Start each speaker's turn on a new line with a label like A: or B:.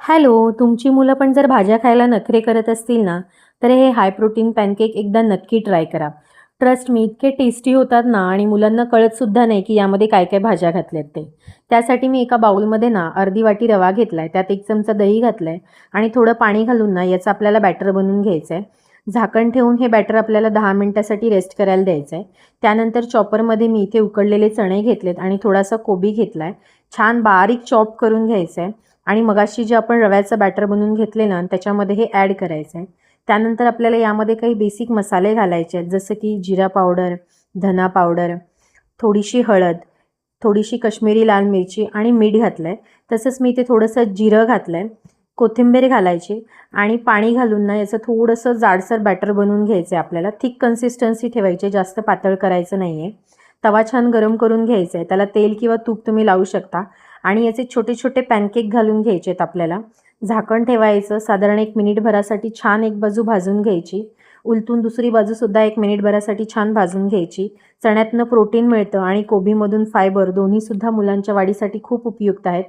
A: Hello, तुमची मुलं पण जर भाज्या खायला नखरे करत असतील ना, तर हे हाय प्रोटीन पॅनकेक एकदा नक्की ट्राय करा. ट्रस्ट मी इतके टेस्टी होतात ना आणि मुलांना कळतसुद्धा नाही की यामध्ये काय काय भाज्या घातल्यात ते. त्यासाठी मी एका बाउलमध्ये ना अर्धी वाटी रवा घेतलाय, त्यात 1 चमचा दही घातलंय आणि थोडं पाणी घालून ना याचं आपल्याला बॅटर बनवून घ्यायचं आहे. झाकण ठेवून हे बॅटर आपल्याला 10 मिनिटासाठी रेस्ट करायला द्यायचं आहे. त्यानंतर चॉपरमध्ये मी इथे उकडलेले चणे घेतलेत आणि थोडासा कोबी घेतलाय. छान बारीक चॉप करून घ्यायचं आहे. आणि मगाशी जे आपण रव्याचं बॅटर बनवून घेतले ना त्याच्यामध्ये हे ॲड करायचं आहे. त्यानंतर आपल्याला यामध्ये काही बेसिक मसाले घालायचे आहेत, जसं की जिरा पावडर, धना पावडर, थोडीशी हळद, थोडीशी काश्मीरी लाल मिरची आणि मीठ घातलं आहे. तसंच मी इथे थोडंसं जिरं घातलं आहे, कोथिंबीर घालायची आणि पाणी घालून ना याचं थोडंसं जाडसर बॅटर बनवून घ्यायचं आहे आपल्याला. थिक कन्सिस्टन्सी ठेवायची, जास्त पातळ करायचं नाही आहे. तवा छान गरम करून घ्यायचा आहे, त्याला तेल किंवा तूप तुम्ही लावू शकता आणि याचे छोटे छोटे पॅनकेक घालून घ्यायचे आहेत आपल्याला. झाकण ठेवायचं, साधारण 1 मिनिटभरासाठी छान एक बाजू भाजून घ्यायची. उलटून दुसरी बाजूसुद्धा 1 मिनिटभरासाठी छान भाजून घ्यायची. चण्यातनं प्रोटीन मिळतं आणि कोबीमधून फायबर, दोन्हीसुद्धा मुलांच्या वाढीसाठी खूप उपयुक्त आहेत.